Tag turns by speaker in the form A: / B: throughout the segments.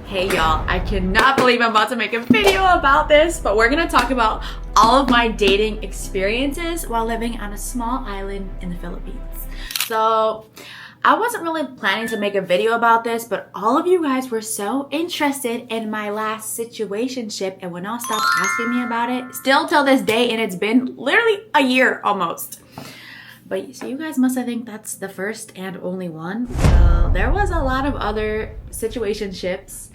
A: Hey y'all, I cannot believe I'm about to make a video about this, but we're gonna talk about all of my dating experiences while living on a small island in the Philippines. So I wasn't really planning to make a video about this, but all of you guys were so interested in my last situationship and would not stop asking me about it, still till this day, and it's been literally a year almost. But so you guys must, I think that's the first and only one. So there was a lot of other situationships.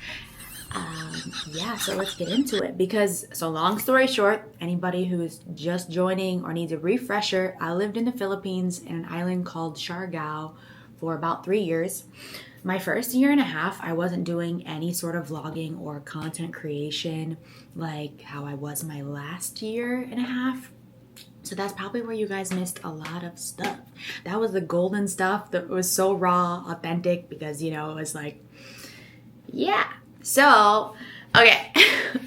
A: Yeah, so let's get into it. Because, so long story short, anybody who's just joining or needs a refresher, I lived in the Philippines in an island called Siargao for about 3 years. My first year and a half, I wasn't doing any sort of vlogging or content creation like how I was my last year and a half. So that's probably where you guys missed a lot of stuff. That was the golden stuff that was so raw, authentic, because, you know, it was like, yeah. So, okay,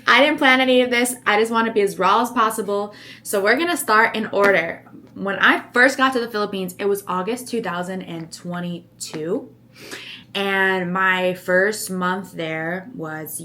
A: I didn't plan any of this. I just want to be as raw as possible. So we're going to start in order. When I first got to the Philippines, it was August 2022. And my first month there was,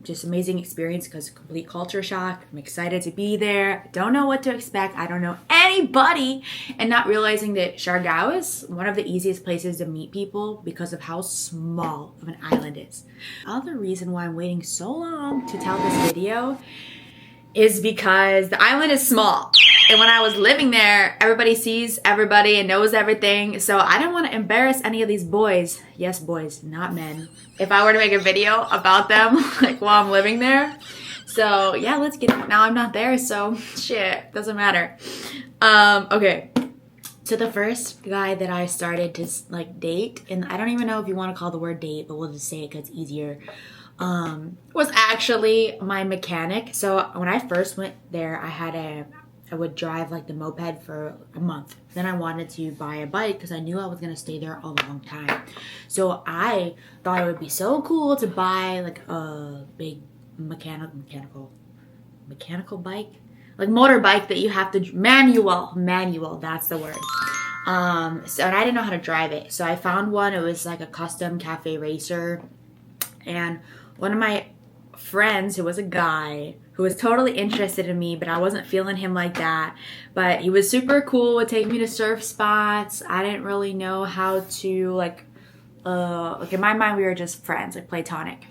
A: just amazing experience because complete culture shock. I'm excited to be there. I don't know what to expect. I don't know anybody. And not realizing that Siargao is one of the easiest places to meet people because of how small of an island it is. Other reason why I'm waiting so long to tell this video is because the island is small. And when I was living there, everybody sees everybody and knows everything. So I didn't want to embarrass any of these boys. Yes, boys, not men. If I were to make a video about them, like while I'm living there. So yeah, let's get it. Now I'm not there, so shit, doesn't matter. Okay. So the first guy that I started to like date, and I don't even know if you want to call the word date, but we'll just say it because it's easier. Was actually my mechanic. So when I first went there, I would drive like the moped for a month. Then I wanted to buy a bike because I knew I was going to stay there a long time. So I thought it would be so cool to buy like a big mechanical bike, like motorbike that you have to manual, that's the word. So and I didn't know how to drive it. So I found one. It was like a custom cafe racer. And one of my friends who was a guy who was totally interested in me, but I wasn't feeling him like that. But he was super cool, would take me to surf spots. I didn't really know how to like in my mind we were just friends, like platonic.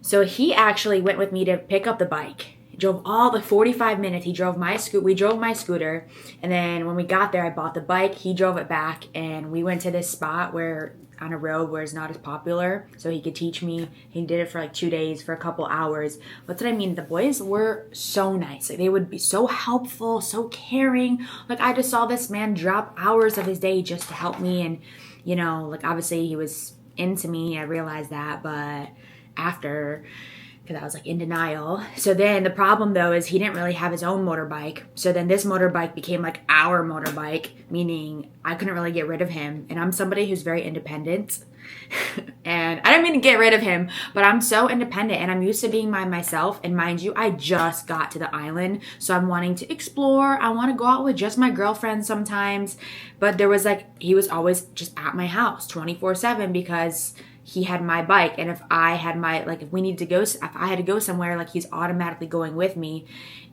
A: So he actually went with me to pick up the bike. He drove all the 45 minutes. We drove my scooter, and then when we got there, I bought the bike. He drove it back, and we went to this spot on a road where it's not as popular, so he could teach me. He did it for like 2 days for a couple hours. What's what I mean? The boys were so nice. Like, they would be so helpful, so caring. Like, I just saw this man drop hours of his day just to help me, and you know, like obviously he was into me. I realized that, but after, because I was like in denial. So then the problem though is he didn't really have his own motorbike. So then this motorbike became like our motorbike, meaning I couldn't really get rid of him. And I'm somebody who's very independent. And I don't mean to get rid of him, but I'm so independent and I'm used to being by myself. And mind you, I just got to the island. So I'm wanting to explore. I want to go out with just my girlfriend sometimes. But there was like, he was always just at my house 24/7 because he had my bike, and if I had if I had to go somewhere, like he's automatically going with me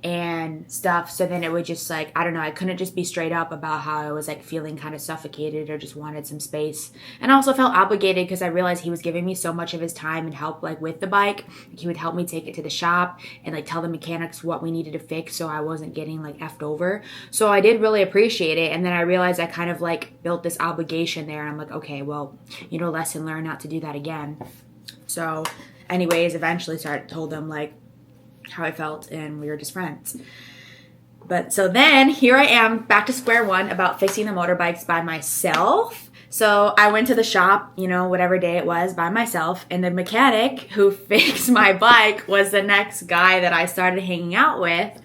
A: and stuff. So then it would just like, I don't know, I couldn't just be straight up about how I was like feeling kind of suffocated or just wanted some space. And I also felt obligated because I realized he was giving me so much of his time and help like with the bike. He would help me take it to the shop and like tell the mechanics what we needed to fix so I wasn't getting like effed over. So I did really appreciate it. And then I realized I kind of like built this obligation there. And I'm like, okay, well, you know, lesson learned, not to do that again. So anyways, eventually told them like how I felt, and we were just friends. But so then here I am back to square one about fixing the motorbikes by myself. So I went to the shop, you know, whatever day it was, by myself, and the mechanic who fixed my bike was the next guy that I started hanging out with.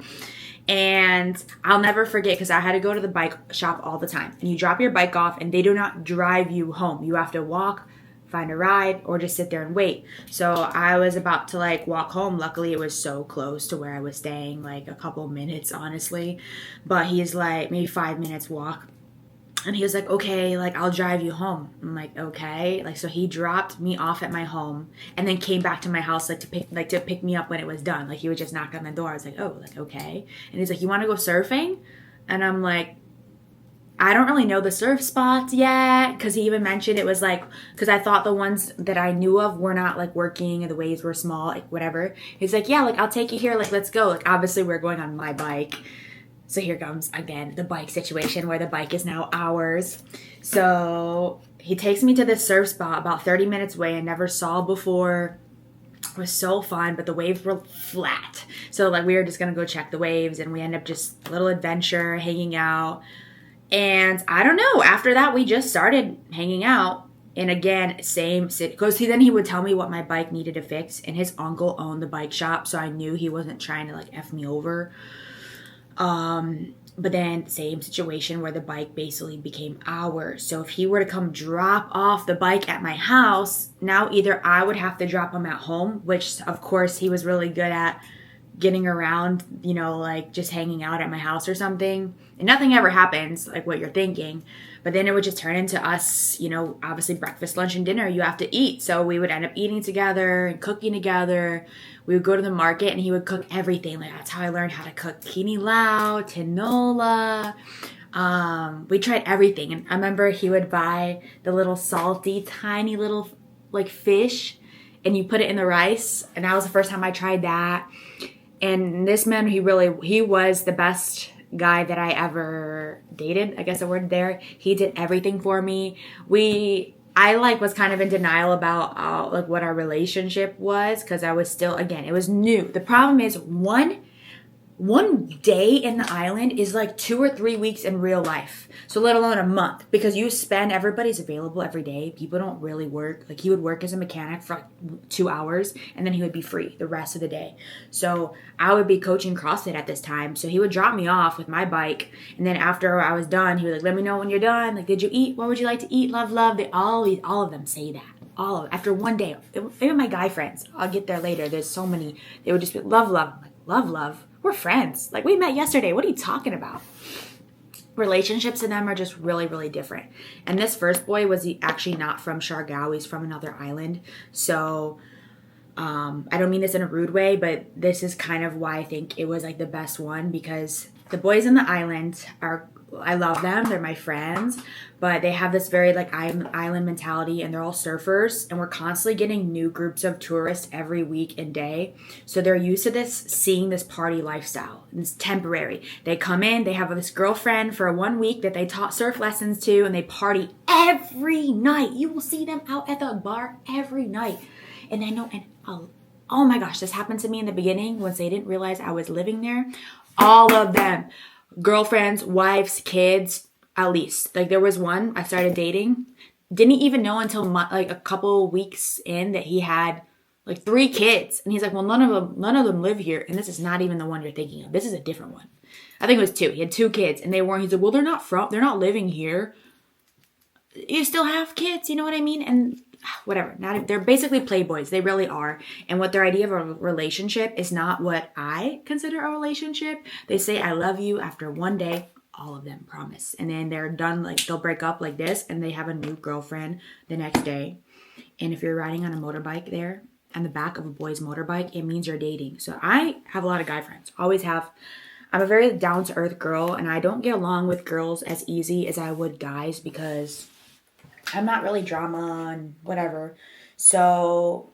A: And I'll never forget, because I had to go to the bike shop all the time, and you drop your bike off and they do not drive you home. You have to walk, find a ride, or just sit there and wait. So I was about to like walk home. Luckily it was so close to where I was staying, like a couple minutes honestly, but he's like maybe 5 minutes walk. And he was like, okay, like, I'll drive you home. I'm like, okay. Like, so he dropped me off at my home and then came back to my house, like, to pick me up when it was done. Like, he would just knock on the door. I was like, oh, like, okay. And he's like, you want to go surfing? And I'm like, I don't really know the surf spots yet. Because he even mentioned it was like, because I thought the ones that I knew of were not like working and the waves were small, like whatever. He's like, yeah, like, I'll take you here. Like, let's go. Like, obviously we're going on my bike. So here comes, again, the bike situation where the bike is now ours. So he takes me to this surf spot about 30 minutes away I never saw before. It was so fun, but the waves were flat. So, like, we were just going to go check the waves, and we ended up just a little adventure, hanging out. And I don't know, after that, we just started hanging out. And again, same, because then he would tell me what my bike needed to fix. And his uncle owned the bike shop, so I knew he wasn't trying to, like, F me over. But then same situation where the bike basically became ours. So if he were to come drop off the bike at my house, now either I would have to drop him at home, which of course he was really good at getting around, you know, like just hanging out at my house or something. And nothing ever happens like what you're thinking. But then it would just turn into us, you know, obviously breakfast, lunch, and dinner, you have to eat. So we would end up eating together and cooking together. We would go to the market and he would cook everything. Like, that's how I learned how to cook kinilaw, tinola. We tried everything. And I remember he would buy the little salty, tiny little like fish and you put it in the rice. And that was the first time I tried that. And this man, he was the best guy that I ever dated. I guess the word there. He did everything for me. I like was kind of in denial about like what our relationship was because I was still, again, it was new. The problem is one day in the island is like 2 or 3 weeks in real life. So let alone a month, because everybody's available every day. People don't really work. Like, he would work as a mechanic for like 2 hours and then he would be free the rest of the day. So I would be coaching CrossFit at this time. So he would drop me off with my bike. And then after I was done, he would like, let me know when you're done. Like, did you eat? What would you like to eat? Love, love. All of them say that. After one day, even my guy friends, I'll get there later. There's so many. They would just be love, love. I'm like, love, love. We're friends. Like, we met yesterday. What are you talking about? Relationships to them are just really, really different. And this first boy was actually not from Siargao. He's from another island. So I don't mean this in a rude way, but this is kind of why I think it was like the best one, because the boys in the island I love them. They're my friends, but they have this very like island mentality, and they're all surfers, and we're constantly getting new groups of tourists every week and day. So they're used to seeing this party lifestyle. It's temporary. They come in, they have this girlfriend for 1 week that they taught surf lessons to, and they party every night. You will see them out at the bar every night. And I know, oh my gosh, this happened to me in the beginning once they didn't realize I was living there. All of them. Girlfriends, wives, kids, at least. Like, there was one I started dating. Didn't even know until like a couple weeks in that he had like 3 kids. And he's like, well, none of them live here. And this is not even the one you're thinking of. This is a different one. I think it was 2. He had 2 kids and he's like, well, they're not living here. You still have kids, you know what I mean? And whatever. They're basically playboys. They really are. And what their idea of a relationship is not what I consider a relationship. They say I love you after 1 day. All of them, promise. And then they're done. Like, they'll break up like this and they have a new girlfriend the next day. And if you're riding on a motorbike there on the back of a boy's motorbike, it means you're dating. So I have a lot of guy friends. Always have. I'm a very down-to-earth girl, and I don't get along with girls as easy as I would guys because I'm not really drama and whatever. So,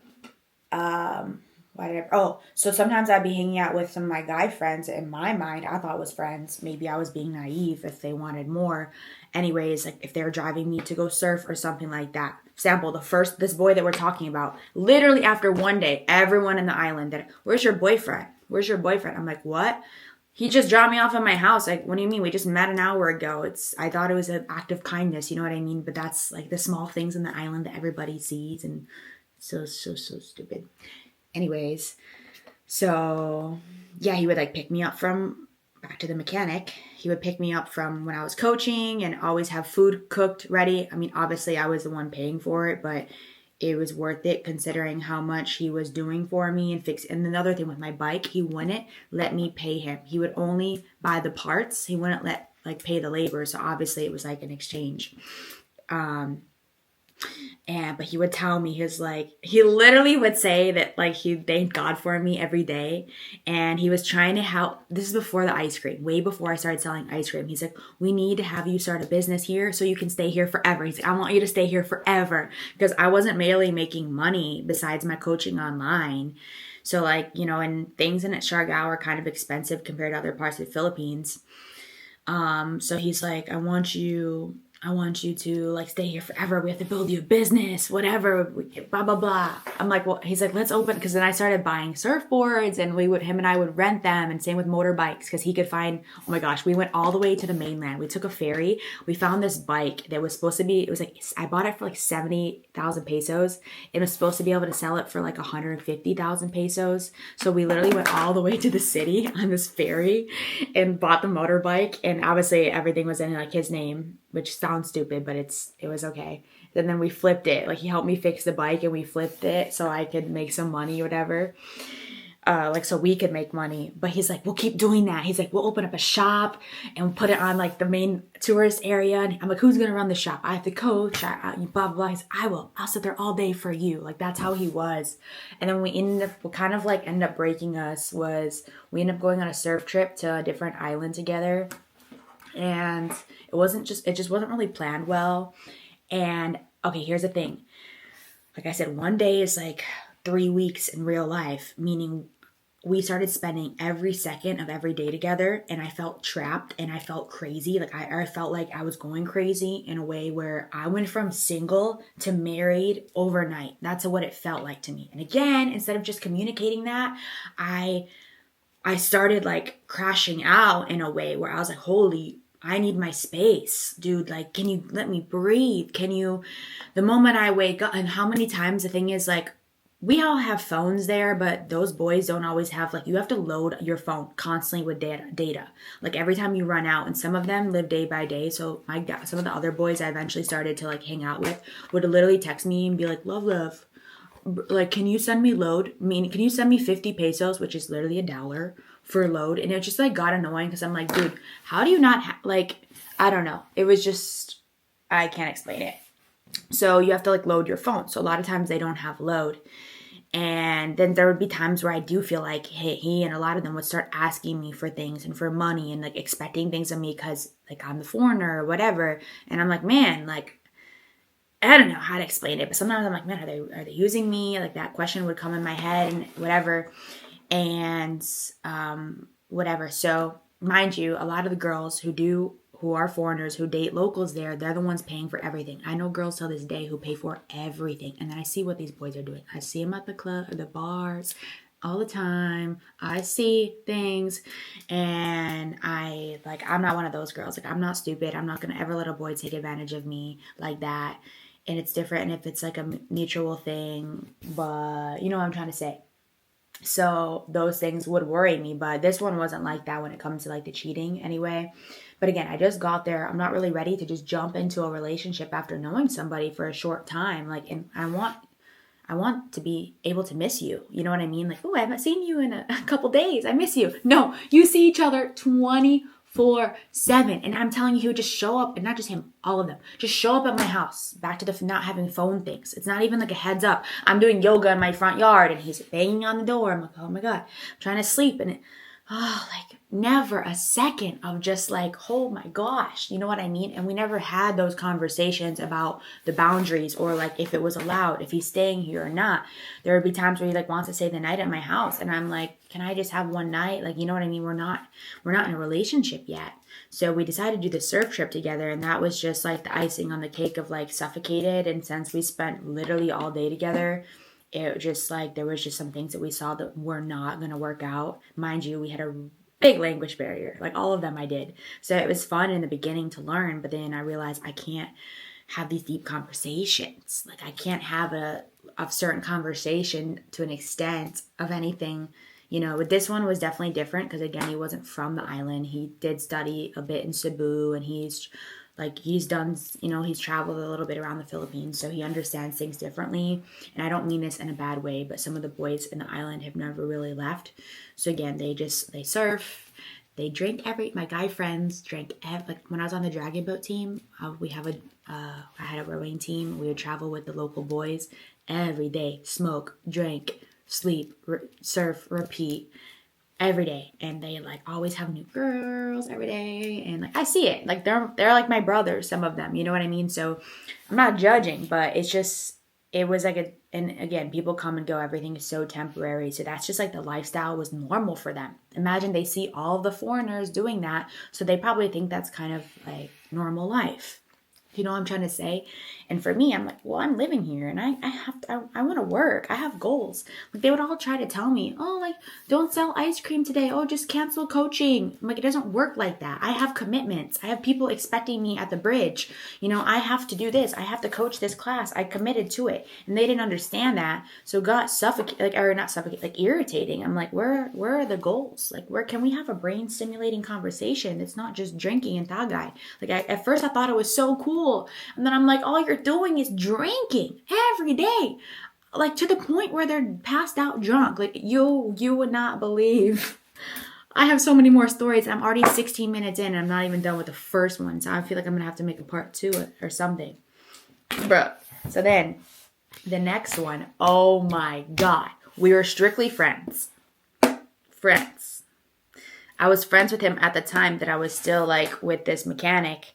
A: so sometimes I'd be hanging out with some of my guy friends. In my mind, I thought was friends. Maybe I was being naive if they wanted more. Anyways, like if they were driving me to go surf or something like that. Example, this boy that we're talking about, literally after 1 day, everyone in the island where's your boyfriend? Where's your boyfriend? I'm like, what? He just dropped me off at my house. Like, what do you mean? We just met an hour ago. I thought it was an act of kindness. You know what I mean? But that's like the small things in the island that everybody sees. And so stupid. Anyways, so yeah, he would like pick me up from back to the mechanic. He would pick me up from when I was coaching and always have food cooked ready. I mean, obviously I was the one paying for it, but it was worth it considering how much he was doing for me and fix. And another thing with my bike, he wouldn't let me pay him. He would only buy the parts. He wouldn't let like pay the labor. So obviously it was like an exchange. But he would tell me, he literally would say that like he thanked God for me every day, and he was trying to help. This is before the ice cream, way before I started selling ice cream. He's like, we need to have you start a business here so you can stay here forever. He's like, I want you to stay here forever, because I wasn't really making money besides my coaching online. So like, and things in Siargao are kind of expensive compared to other parts of the Philippines. So he's like, I want you to like stay here forever. We have to build you a business, whatever, blah, blah, blah. I'm like, well, he's like, let's open, because then I started buying surfboards, and him and I would rent them, and same with motorbikes, because he could find, oh my gosh, we went all the way to the mainland. We took a ferry. We found this bike that was supposed to be, it was like, I bought it for like 70,000 pesos. It was supposed to be able to sell it for like 150,000 pesos. So we literally went all the way to the city on this ferry and bought the motorbike, and obviously everything was in like his name, which sounds stupid, but it was okay. And then we flipped it. Like he helped me fix the bike, and we flipped it so I could make some money or whatever. So we could make money. But he's like, we'll keep doing that. He's like, we'll open up a shop and put it on like the main tourist area. And I'm like, who's going to run the shop? I have to coach, blah, blah, blah. He's like, I will. I'll sit there all day for you. Like that's how he was. And then what kind of like ended up breaking us was we ended up going on a surf trip to a different island together. And it just wasn't really planned well. And okay, here's the thing. Like I said, one day is like 3 weeks in real life, meaning we started spending every second of every day together, and I felt trapped and I felt crazy. Like I felt like I was going crazy in a way where I went from single to married overnight. That's what it felt like to me. And again, instead of just communicating that, I started like crashing out in a way where I was like, holy, I need my space, dude. Like, can you let me breathe? The moment I wake up, and how many times the thing is like, we all have phones there, but those boys don't always have, like, you have to load your phone constantly with data. Like every time you run out, and some of them live day by day. So some of the other boys I eventually started to like hang out with would literally text me and be like, love, like, can you send me load? Can you send me 50 pesos, which is literally $1 for load? And it just like got annoying, because I'm like, dude, how do you not like, I don't know. It was just, I can't explain it. So you have to like load your phone. So a lot of times they don't have load. And then there would be times where I do feel like he and a lot of them would start asking me for things and for money and like expecting things of me because like I'm the foreigner or whatever. And I'm like, man, like, I don't know how to explain it, but sometimes I'm like, man, are they using me? Like that question would come in my head and whatever. And whatever. So mind you, a lot of the girls who are foreigners, who date locals there, they're the ones paying for everything. I know girls till this day who pay for everything. And then I see what these boys are doing. I see them at the club, the bars, all the time. I see things, and I'm not one of those girls. Like, I'm not stupid. I'm not going to ever let a boy take advantage of me like that. And it's different. And if it's like a mutual thing, but you know what I'm trying to say. So those things would worry me, but this one wasn't like that when it comes to like the cheating anyway. But again, I just got there. I'm not really ready to just jump into a relationship after knowing somebody for a short time. Like, and I want to be able to miss you. You know what I mean? Like, oh, I haven't seen you in a couple days. I miss you. No, you see each other 24/7. And I'm telling you, he would just show up, and not just him, all of them. Just show up at my house. Back to the not having phone things. It's not even like a heads up. I'm doing yoga in my front yard, and he's banging on the door. I'm like, oh my God, I'm trying to sleep. And like never a second of just like, oh my gosh, you know what I mean? And we never had those conversations about the boundaries or like if it was allowed, if he's staying here or not. There would be times where he like wants to stay the night at my house, and I'm like, can I just have one night? Like, you know what I mean? We're not in a relationship yet. So we decided to do the surf trip together, and that was just like the icing on the cake of like suffocated. And since we spent literally all day together, it just like there was just some things that we saw that were not going to work out. Mind you, we had a big language barrier. Like all of them I did. So it was fun in the beginning to learn, but then I realized I can't have these deep conversations. Like I can't have a certain conversation to an extent of anything. You know, but this one was definitely different because again, he wasn't from the island. He did study a bit in Cebu, and he's done, you know, he's traveled a little bit around the Philippines, so he understands things differently. And I don't mean this in a bad way, but some of the boys in the island have never really left. So again, they surf, They drink my guy friends drank, like when I was on the dragon boat team, I had a rowing team. We would travel with the local boys every day, smoke, drink, sleep, surf, repeat every day. And they like always have new girls every day. And like, I see it, like they're like my brothers, some of them, you know what I mean? So I'm not judging, but it was like and again, people come and go. Everything is so temporary. So that's just like the lifestyle was normal for them. Imagine they see all of the foreigners doing that. So they probably think that's kind of like normal life. You know what I'm trying to say? And for me, I'm like, well, I'm living here and I want to work. I have goals. Like they would all try to tell me, oh, like, don't sell ice cream today. Oh, just cancel coaching. I'm like, it doesn't work like that. I have commitments. I have people expecting me at the bridge. You know, I have to do this. I have to coach this class. I committed to it. And they didn't understand that. So it got irritating. I'm like, where are the goals? Like, where can we have a brain stimulating conversation? It's not just drinking and tagay. Like at first I thought it was so cool. And then I'm like, all you're doing is drinking every day. Like to the point where they're passed out drunk. Like you would not believe. I have so many more stories. I'm already 16 minutes in and I'm not even done with the first one. So I feel like I'm going to have to make a part 2 or something. Bro. So then the next one, oh my God. We were strictly friends. Friends. I was friends with him at the time that I was still like with this mechanic.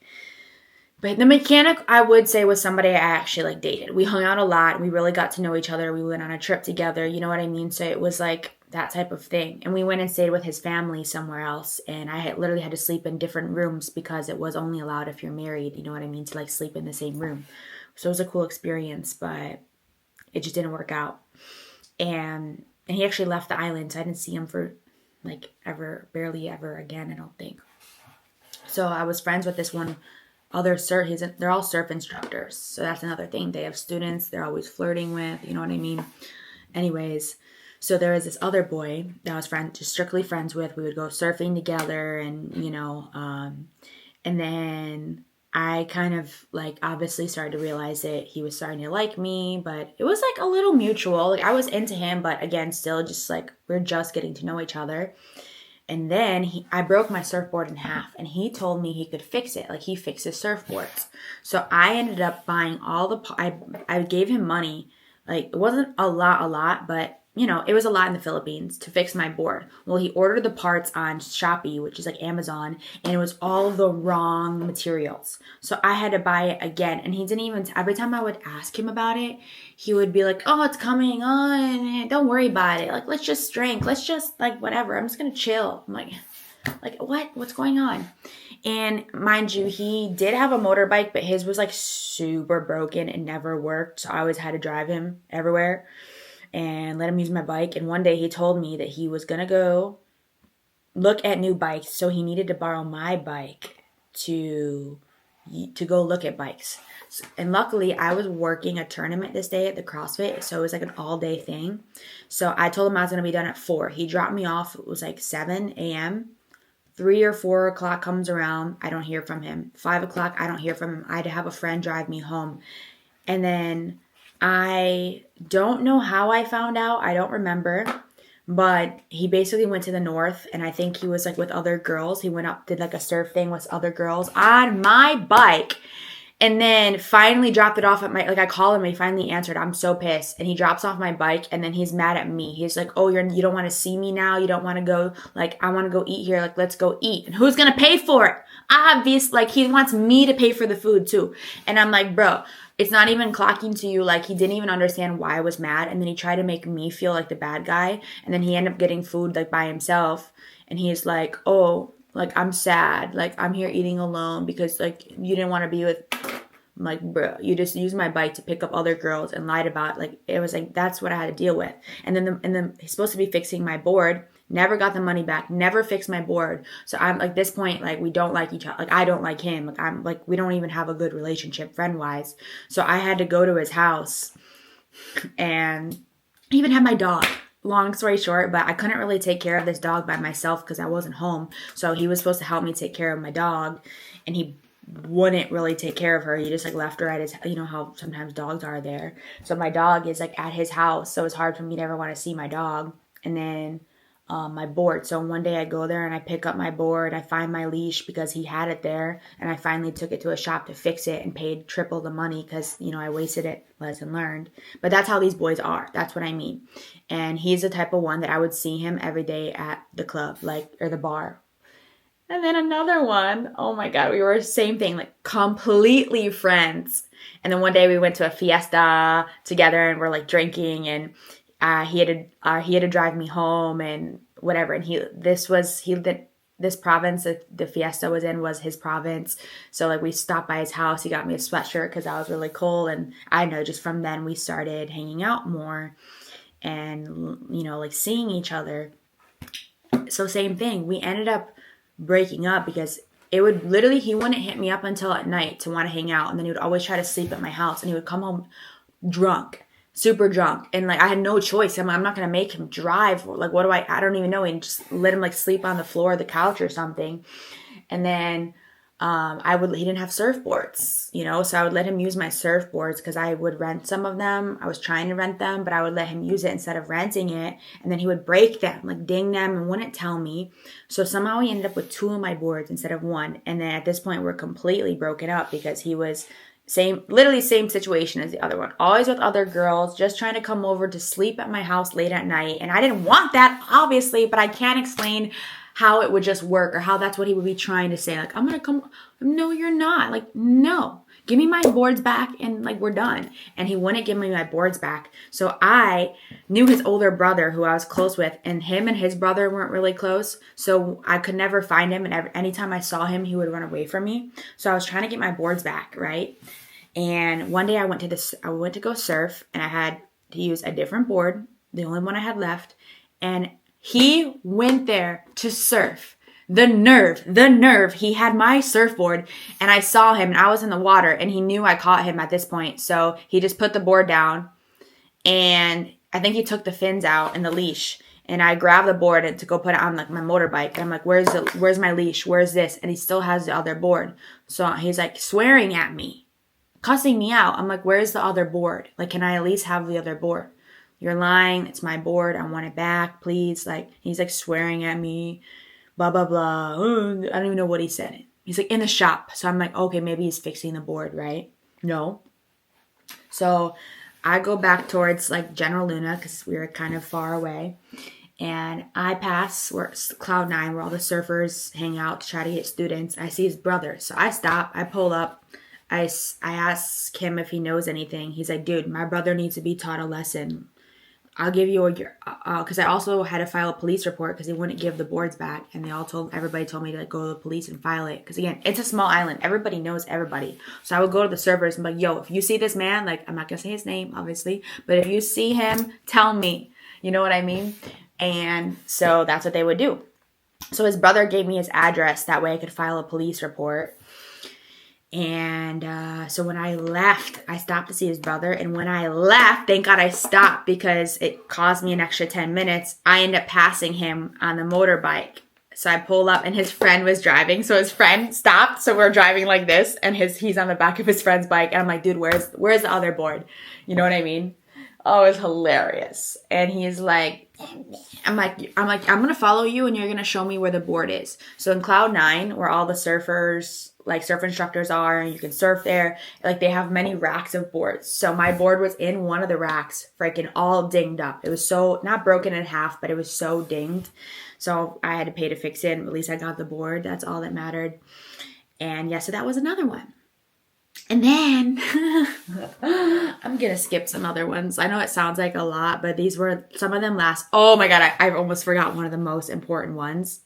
A: But the mechanic, I would say, was somebody I actually like dated. We hung out a lot. We really got to know each other. We went on a trip together. You know what I mean? So it was like that type of thing. And we went and stayed with his family somewhere else. And I literally had to sleep in different rooms because it was only allowed if you're married. You know what I mean? To like sleep in the same room. So it was a cool experience, but it just didn't work out. And he actually left the island. So I didn't see him for like barely ever again, I don't think. So I was friends with this one other they're all surf instructors. So that's another thing. They have students they're always flirting with, you know what I mean? Anyways, so there was this other boy that I was just strictly friends with. We would go surfing together and, you know, and then I kind of like obviously started to realize that he was starting to like me, but it was like a little mutual. Like I was into him, but again, still just like we're just getting to know each other. And then I broke my surfboard in half and he told me he could fix it. Like he fixes surfboards. So I ended up buying I gave him money. Like it wasn't a lot, but you know, it was a lot in the Philippines to fix my board. Well, he ordered the parts on Shopee, which is like Amazon, and it was all the wrong materials. So I had to buy it again. And he didn't even, every time I would ask him about it, he would be like, oh, it's coming on. Don't worry about it. Like, let's just drink. Let's just like, whatever. I'm just going to chill. I'm like, what? What's going on? And mind you, he did have a motorbike, but his was like super broken and never worked. So I always had to drive him everywhere and let him use my bike. And one day he told me that he was going to go look at new bikes. So he needed to borrow my bike to go look at bikes. And luckily I was working a tournament this day at the CrossFit. So it was like an all day thing. So I told him I was going to be done at 4. He dropped me off. It was like 7 a.m. 3 or 4 o'clock comes around. I don't hear from him. 5 o'clock. I don't hear from him. I had to have a friend drive me home. And then I don't know how I found out. I don't remember. But he basically went to the north. And I think he was like with other girls. He went up, did like a surf thing with other girls on my bike. And then finally dropped it off at I call him and he finally answered. I'm so pissed. And he drops off my bike and then he's mad at me. He's like, oh, you don't want to see me now? You don't want to go? Like, I want to go eat here. Like, let's go eat. And who's going to pay for it? Obvious. Like, he wants me to pay for the food too. And I'm like, bro, it's not even clocking to you. Like, he didn't even understand why I was mad. And then he tried to make me feel like the bad guy. And then he ended up getting food like by himself. And he's like, oh, like, I'm sad. Like, I'm here eating alone because like you didn't want to be with. I'm like, bro, you just used my bike to pick up other girls and lied about it. Like, it was like, that's what I had to deal with. And then he's supposed to be fixing my board. Never got the money back. Never fixed my board. So I'm like, this point, like, we don't like each other. Like, I don't like him. Like, I'm like, we don't even have a good relationship friend wise. So I had to go to his house and even had my dog. Long story short, but I couldn't really take care of this dog by myself because I wasn't home. So he was supposed to help me take care of my dog and he wouldn't really take care of her. He just like left her at his, you know how sometimes dogs are there. So my dog is like at his house. So it's hard for me to ever want to see my dog. And then my board. So one day I go there and I pick up my board. I find my leash because he had it there, and I finally took it to a shop to fix it and paid triple the money because, you know, I wasted it. Lesson learned. But that's how these boys are. That's what I mean. And he's the type of one that I would see him every day at the club, like, or the bar. And then another one, oh my God, we were same thing, like completely friends. And then one day we went to a fiesta together and we're like drinking, and he had to drive me home and whatever. And this province that the fiesta was in was his province. So like we stopped by his house. He got me a sweatshirt because I was really cold. And I know just from then we started hanging out more and, you know, like seeing each other. So same thing. We ended up breaking up because he wouldn't hit me up until at night to want to hang out. And then he would always try to sleep at my house, and he would come home drunk, super drunk. And like, I had no choice. I'm not going to make him drive. Like, I don't even know. And just let him like sleep on the floor of the couch or something. And then, he didn't have surfboards, you know, so I would let him use my surfboards because I would rent some of them. I was trying to rent them, but I would let him use it instead of renting it. And then he would break them, like ding them, and wouldn't tell me. So somehow he ended up with 2 of my boards instead of 1. And then at this point we're completely broken up because he was literally same situation as the other one. Always with other girls, just trying to come over to sleep at my house late at night. And I didn't want that, obviously, but I can't explain how it would just work or how that's what he would be trying to say. Like, I'm going to come. No, you're not. Like, no. Give me my boards back and like we're done. And he wouldn't give me my boards back. So I knew his older brother who I was close with, and him and his brother weren't really close. So I could never find him. And anytime I saw him, he would run away from me. So I was trying to get my boards back, right? And one day I went to go surf, and I had to use a different board, the only one I had left. And he went there to surf. The nerve. He had my surfboard, and I saw him, and I was in the water, and he knew I caught him at this point. So he just put the board down, and I think he took the fins out and the leash. And I grabbed the board and to go put it on like my motorbike. And I'm like, where's my leash? Where's this? And he still has the other board. So he's like swearing at me, cussing me out. I'm like, where's the other board? Like, can I at least have the other board? You're lying. It's my board. I want it back, please. Like, he's like swearing at me, blah, blah, blah. I don't even know what he said. He's like in the shop. So I'm like, okay, maybe he's fixing the board, right? No. So I go back towards like General Luna because we were kind of far away. And I pass Cloud 9 where all the surfers hang out to try to get students. I see his brother. So I stop. I pull up. I ask him if he knows anything. He's like, dude, my brother needs to be taught a lesson. I'll give you because I also had to file a police report because he wouldn't give the boards back. And everybody told me to like, go to the police and file it. Because again, it's a small island. Everybody knows everybody. So I would go to the servers and be like, yo, if you see this man, like, I'm not going to say his name, obviously. But if you see him, tell me. You know what I mean? And so that's what they would do. So his brother gave me his address. That way I could file a police report. And so when I left, I stopped to see his brother. And when I left, thank God I stopped because it cost me an extra 10 minutes. I ended up passing him on the motorbike. So I pulled up and his friend was driving. So his friend stopped. So we're driving like this and he's on the back of his friend's bike. And I'm like, dude, where's the other board? You know what I mean? Oh, it was hilarious. And he's like, I'm going to follow you and you're going to show me where the board is. So in Cloud 9, where all the surfers, like surf instructors are, and you can surf there, like they have many racks of boards. So my board was in one of the racks, freaking all dinged up. It was so, not broken in half, but it was so dinged. So I had to pay to fix it. At least I got the board. That's all that mattered. And yeah, so that was another one. And then I'm going to skip some other ones. I know it sounds like a lot, but these were some of them last. Oh my God, I almost forgot one of the most important ones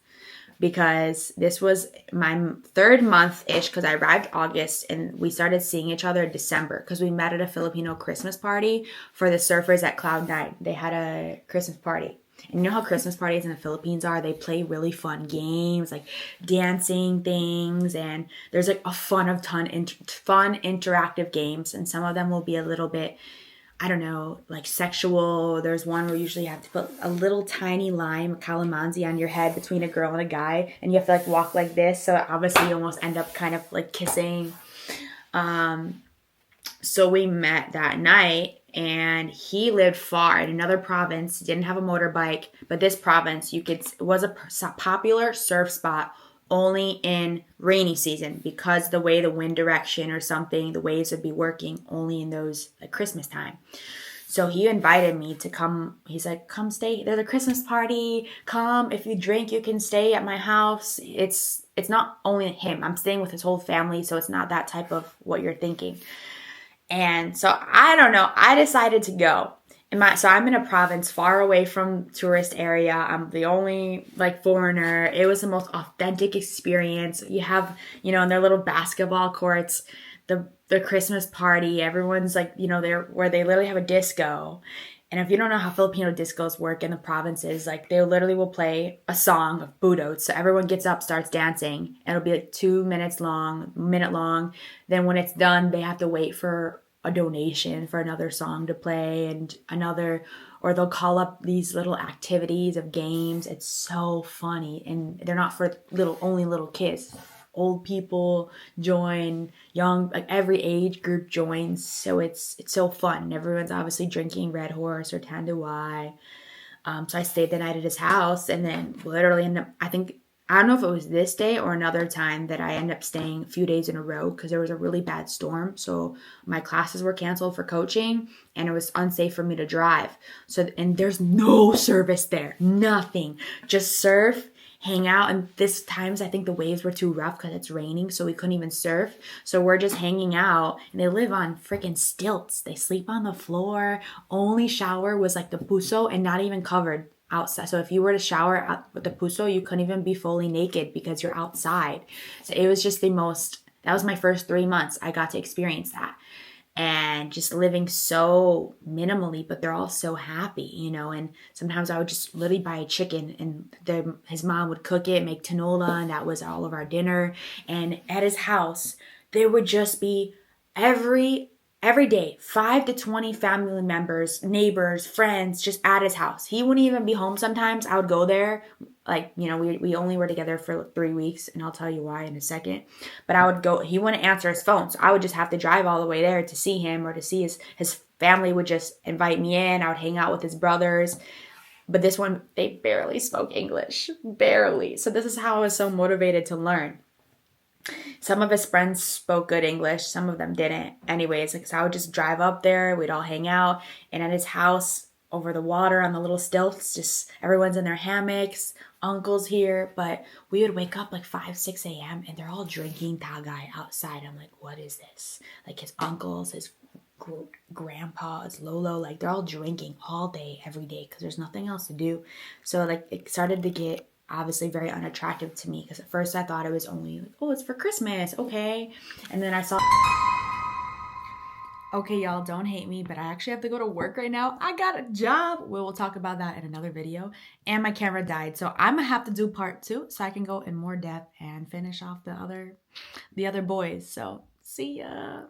A: because this was my 3rd month-ish because I arrived August and we started seeing each other in December because we met at a Filipino Christmas party for the surfers at Cloud 9. They had a Christmas party. And you know how Christmas parties in the Philippines are? They play really fun games, like dancing things, and there's like a fun interactive games, and some of them will be a little bit, I don't know, like sexual. There's one where you usually have to put a little tiny lime, calamansi, on your head between a girl and a guy, and you have to like walk like this, so obviously you almost end up kind of like kissing. So we met that night, and he lived far in another province, didn't have a motorbike, but this province it was a popular surf spot only in rainy season, because the way the wind direction or something, the waves would be working only in those like Christmas time. So he invited me to come. He's like, come stay. There's a Christmas party. Come. If you drink, you can stay at my house. It's not only him. I'm staying with his whole family. So it's not that type of what you're thinking. And so I don't know. I decided to go. So I'm in a province far away from tourist area. I'm the only like foreigner. It was the most authentic experience. You have, in their little basketball courts, the Christmas party, everyone's like, there where they literally have a disco. And if you don't know how Filipino discos work in the provinces, like they literally will play a song of budot. So everyone gets up, starts dancing. And it'll be like 2 minutes long, minute long. Then when it's done, they have to wait for a donation for another song to play and or they'll call up these little activities of games. It's so funny. And they're not for only little kids. Old people join, young, like every age group joins. So it's so fun. Everyone's obviously drinking Red Horse or Tanduay. So I stayed the night at his house, and then literally I don't know if it was this day or another time that I ended up staying a few days in a row because there was a really bad storm. So my classes were canceled for coaching, and it was unsafe for me to drive. And there's no service there, nothing, just surf, hang out. And this times I think the waves were too rough because it's raining, so we couldn't even surf. So we're just hanging out, and they live on freaking stilts. They sleep on the floor. Only shower was like the puso, and not even covered outside. So if you were to shower out with the puso, you couldn't even be fully naked because you're outside. So it was just that was my first 3 months. I got to experience that. And just living so minimally, but they're all so happy, and sometimes I would just literally buy a chicken, and his mom would cook it, make tinola, and that was all of our dinner. And at his house, there would just be every day, 5 to 20 family members, neighbors, friends, just at his house. He wouldn't even be home sometimes. I would go there. Like, we only were together for 3 weeks, and I'll tell you why in a second. But I would go, he wouldn't answer his phone. So I would just have to drive all the way there to see him, or to see his family would just invite me in. I would hang out with his brothers. But this one, they barely spoke English. Barely. So this is how I was so motivated to learn. Some of his friends spoke good English. Some of them didn't. Anyways, so I would just drive up there. We'd all hang out. And at his house, over the water on the little stilts, just everyone's in their hammocks. Uncle's here. But we would wake up like 5, 6 a.m. and they're all drinking tagay outside. I'm like, what is this? Like his uncles, his grandpa, his lolo, like they're all drinking all day, every day, because there's nothing else to do. So like it started to get obviously very unattractive to me, because at first I thought it was only like, oh, it's for Christmas, okay. And then I saw, okay, y'all, don't hate me, but I actually have to go to work right now. I got a job. We'll talk about that in another video. And my camera died, so I'm gonna have to do part 2 so I can go in more depth and finish off the other boys. So see ya.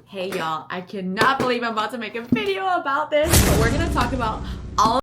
A: Hey y'all, I cannot believe I'm about to make a video about this, but we're gonna talk about all